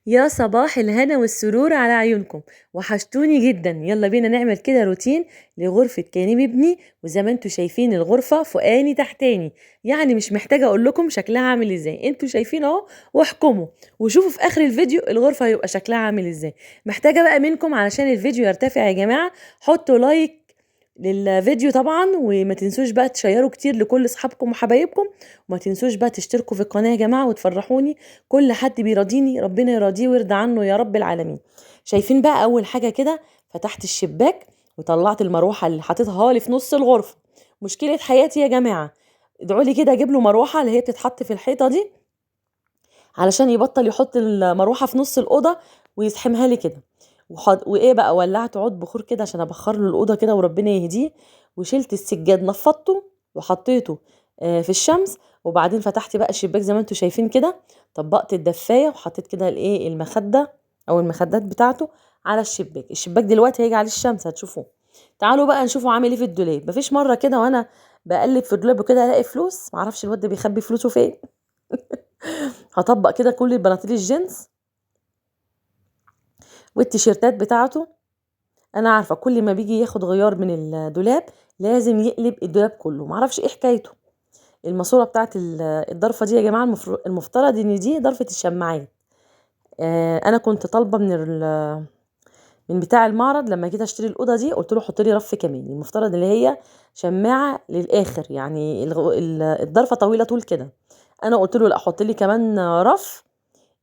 يا صباح الهنا والسرور على عيونكم. وحشتوني جدا. يلا بينا نعمل كده روتين لغرفة كريم ابني. وزي ما انتوا شايفين الغرفة فوقاني تحتاني، يعني مش محتاجة اقول لكم شكلها عامل ازاي، انتوا شايفين اهو. واحكموا وشوفوا في اخر الفيديو الغرفة هيبقى شكلها عامل ازاي. محتاجة بقى منكم علشان الفيديو يرتفع يا جماعة، حطوا لايك للفيديو طبعا، وما تنسوش بقى تشيروا كتير لكل اصحابكم وحبايبكم. وما تنسوش بقى تشتركوا في القناة يا جماعة وتفرحوني. كل حد بيراضيني ربنا يراضيه ويرضى عنه يا رب العالمين. شايفين بقى اول حاجة كده، فتحت الشباك وطلعت المروحة اللي حاططها لي في نص الغرفة. مشكلة حياتي يا جماعة، ادعوا لي كده اجيب له مروحة اللي هي بتتحط في الحيطة دي، علشان يبطل يحط المروحة في نص الأوضة ويزحمها لي كده. وايه بقى، ولعت عود بخور كده عشان ابخر له الأوضة كده وربنا يهديه. وشلت السجاد نفضته وحطيته في الشمس. وبعدين فتحت بقى الشباك زي ما انتوا شايفين كده، طبقت الدفاية وحطيت كده الايه المخدة او المخدات بتاعته على الشباك. الشباك دلوقتي هيجي عليه الشمس هتشوفوه. تعالوا بقى نشوفوا عامل ايه في الدولاب. مفيش مرة كده وانا بقلب في الدولاب وكده الاقي فلوس، معرفش الواد ده بيخبي فلوسه فين. هطبق كده كل البناطيل الجينز والتيشيرتات بتاعته. انا عارفه كل ما بيجي ياخد غيار من الدولاب لازم يقلب الدولاب كله، معرفش ايه حكايته. الماسوره بتاعت الضرفه دي يا جماعه المفترض ان دي ضرفه الشماعات. انا كنت طالبه من بتاع المعرض لما جيت اشتري الاوضه دي، قلت له حط لي رف كمان. المفترض اللي هي شماعه للاخر، يعني الضرفه طويله طول كده. انا قلت له لا، حط لي كمان رف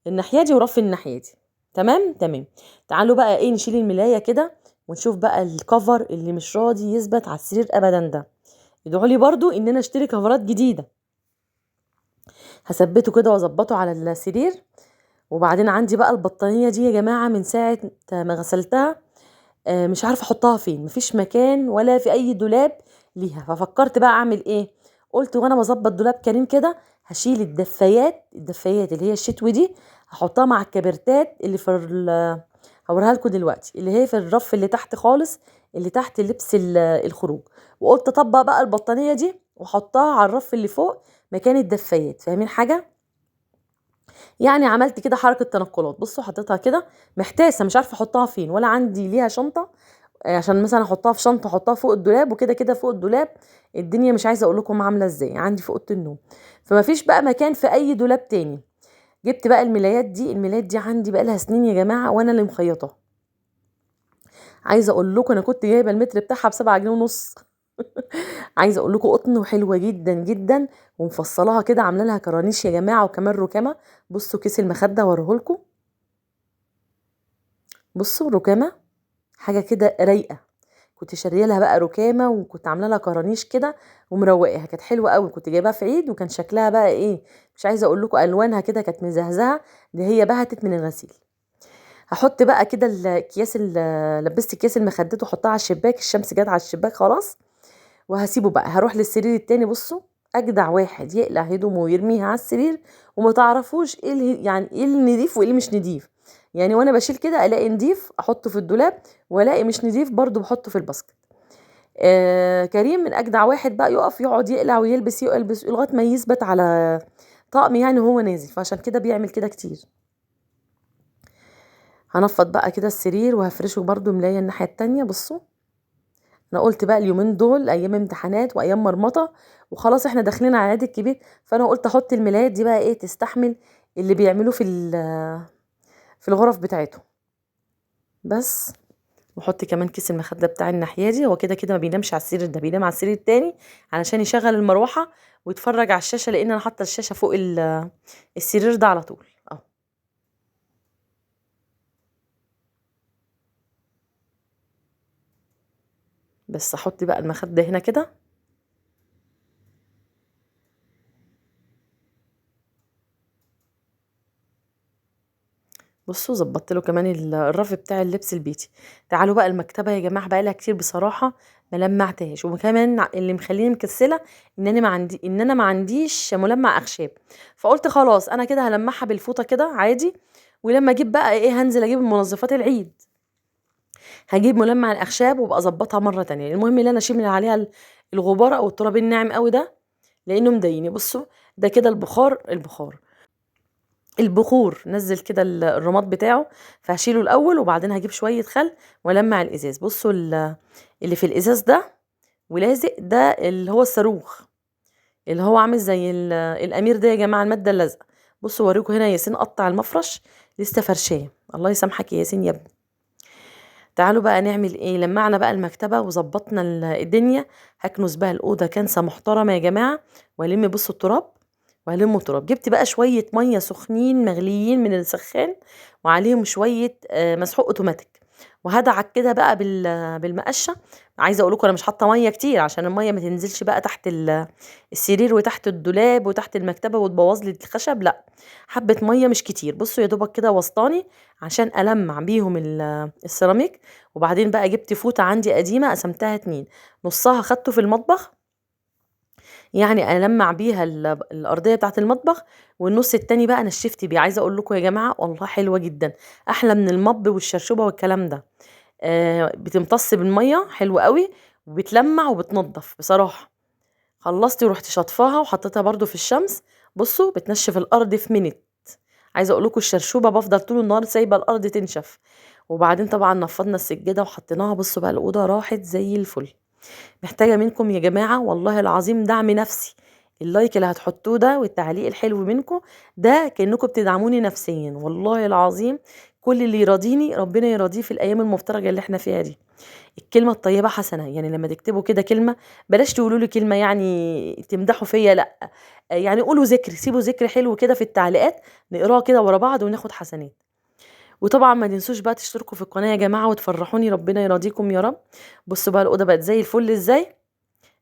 الناحيه دي ورف الناحيه دي. تمام تمام. تعالوا بقى ايه نشيل الملايه كده ونشوف بقى الكفر اللي مش راضي يثبت على السرير ابدا ده. ادعوا لي برضو ان انا اشتري كفرات جديده. هثبته كده واظبطه على السرير. وبعدين عندي بقى البطانيه دي يا جماعه من ساعه ما غسلتها مش عارفه احطها فين، مفيش مكان ولا في اي دولاب ليها. ففكرت بقى اعمل ايه، قلت وانا بظبط دولاب كريم كده هشيل الدفايات اللي هي الشتوي دي، هحطها مع الكبرتات اللي في هوريها لكم دلوقتي، اللي هي في الرف اللي تحت خالص، اللي تحت لبس الخروج. وقلت اطبق بقى البطانيه دي واحطها على الرف اللي فوق مكان الدفايات. فاهمين حاجه؟ يعني عملت كده حركه تنقلات. بصوا حطيتها كده محتاسه مش عارفه احطها فين، ولا عندي ليها شنطه عشان مثلا احطها في شنطه احطها فوق الدولاب، وكده كده فوق الدولاب الدنيا مش عايزه اقول لكم عامله ازاي عندي في اوضه النوم. فما فيش بقى مكان في اي دولاب تاني. جبت بقى الملايات دي عندي بقى لها سنين يا جماعه وانا اللي مخيطاها. عايزه اقول لكم انا كنت جايبه المتر بتاعها ب7 جنيه ونص. عايزه اقول لكم قطن وحلوه جدا جدا، ومفصلاها كده عامله لها كرانيش يا جماعه وكمان ركامه. بصوا كيس المخده وريهولكم. بصوا ركامه، حاجه كده رايقه. كنت شاريه لها بقى ركامه وكنت عامله لها كرانيش كده ومروقاها، كانت حلوه قوي. كنت جايباها في عيد وكان شكلها بقى ايه، مش عايزه اقول لكم الوانها كده كانت مزهزهه. دي هي بهتت من الغسيل. هحط بقى كده لبست اكياس المخدات واحطها على الشباك. الشمس جت على الشباك خلاص. وهسيبه بقى، هروح للسرير التاني. بصوا اجدع واحد يقلع هدومه ويرميها على السرير وما تعرفوش ايه يعني ايه اللي نضيف وايه اللي مش نضيف. يعني وانا بشيل كده الاقي نضيف احطه في الدولاب، والاقي مش نضيف برضو بحطه في الباسكت. كريم من اجدع واحد بقى يقف يقعد يقلع ويلبس يلبس لغايه ما يثبت على طقم يعني وهو نازل، فعشان كده بيعمل كده كتير. هنفض بقى كده السرير وهفرشه برضو ملاية الناحية التانية. بصوا انا قلت بقى اليومين دول ايام امتحانات وايام مرمطة وخلاص احنا داخلين على العيد الكبير، فانا قلت احط الملايات دي بقى ايه تستحمل اللي بيعملوه في الغرف بتاعتهم. بس واحط كمان كيس المخده بتاع الناحيه دي. هو كده كده ما بينامش على السرير ده، بينام على السرير التاني علشان يشغل المروحه ويتفرج على الشاشه، لان انا حاطه الشاشه فوق السرير ده على طول اهو. بس احط بقى المخده هنا كده. بصوا ظبطت له كمان الرف بتاع اللبس البيتي. تعالوا بقى المكتبه يا جماعه، بقى لها كتير بصراحه ما لمعتهاش. وكمان اللي مخليني مكسله ان انا ما عنديش ملمع اخشاب. فقلت خلاص انا كده هلمعها بالفوطه كده عادي. ولما اجيب بقى ايه هنزل اجيب منظفات العيد، هجيب ملمع الاخشاب وابقى اظبطها مره تانية. المهم ان انا اشيل من عليها الغبار او التراب الناعم قوي ده لانه مضايقني. بصوا ده كده البخار. البخور نزل كده الرماد بتاعه، فهشيله الاول وبعدين هجيب شويه خل والمع الازاز. بصوا اللي في الازاز ده ولازق ده اللي هو الصاروخ، اللي هو عامل زي الامير ده يا جماعه، الماده اللازقه. بصوا اوريكم هنا ياسين قطع المفرش لسه فرشاه، الله يسامحك يا ياسين يا ابني. تعالوا بقى نعمل ايه. لمعنا بقى المكتبه وظبطنا الدنيا، هكنس بقى الاوضه كنسه محترمه يا جماعه، والم بصوا التراب، وهلم تراب. جبت بقى شويه ميه سخنين مغليين من السخان، وعليهم شويه مسحوق اوتوماتيك، وهدعك كده بقى بالمقشه. عايزه اقول لكم انا مش حاطه ميه كتير عشان الميه ما تنزلش بقى تحت السرير وتحت الدولاب وتحت المكتبه وتبوظ لي الخشب، لا، حبه ميه مش كتير. بصوا يا دوبك كده وسطاني عشان المع بيهم السيراميك. وبعدين بقى جبت فوطه عندي قديمه قسمتها 2، نصها خدته في المطبخ، يعني ألمّع بيها الأرضية بتاعة المطبخ، والنُص التاني بقى نشّفت بيه. عايزة أقول لكم يا جماعة والله حلوة جدًا، أحلى من المَبّ والشرشوبة والكلام ده. بتمتص بالمَيّة حلو أوي، وبتلمّع وبتنضّف بصراحة. خلّصت ورُحت شاطفاها وحطيتها برضه في الشمس، بُصّوا بتنشّف الأرض في minute. عايزة أقول لكم الشرشوبة بافضل طول النهار سايبة الأرض تنشف. وبعدين طبعًا نفّضنا السجادة وحطيناها، بُصّوا بقى الأوضة راحت زي الفل. محتاجة منكم يا جماعة والله العظيم دعم نفسي، اللايك اللي هتحطوه ده والتعليق الحلو منكم ده كأنكم بتدعموني نفسيا، والله العظيم كل اللي يراضيني ربنا يراضيه في الأيام المفترجة اللي احنا فيها دي. الكلمة الطيبة حسنة، يعني لما تكتبوا كده كلمة بلاش تقولوا لي كلمة يعني تمدحوا فيا، لا، يعني قولوا ذكر، سيبوا ذكر حلو كده في التعليقات نقراه كده ورا بعض وناخد حسنات. وطبعا ما تنسوش بقى تشتركوا في القناة يا جماعة وتفرحوني، ربنا يراضيكم يا رب. بصوا بقى الأوضة بقت زي الفل ازاي.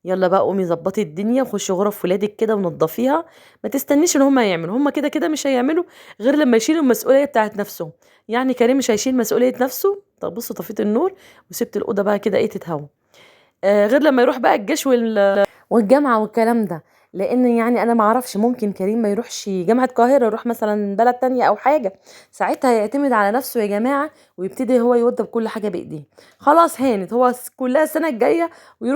يلا بقى قومي ظبطي الدنيا وخشي غرف ولادك كده ونضفيها، ما تستنيش ان هم يعملوا، هم كده كده مش هيعملوا غير لما يشيلوا المسؤوليه بتاعت نفسهم. يعني كريم مش هيشيل مسؤوليه نفسه. طب بصوا طفيت النور وسبت الاوضه بقى كده ايه تتهوى، غير لما يروح بقى الجيش والجامعه والكلام ده. لان يعني انا ما اعرفش، ممكن كريم ما يروحش جامعه القاهره، يروح مثلا بلد تانية او حاجه، ساعتها يعتمد على نفسه يا جماعه ويبتدي هو يوضب كل حاجه بايديه. خلاص هانت، هو كلها السنه الجايه ويروح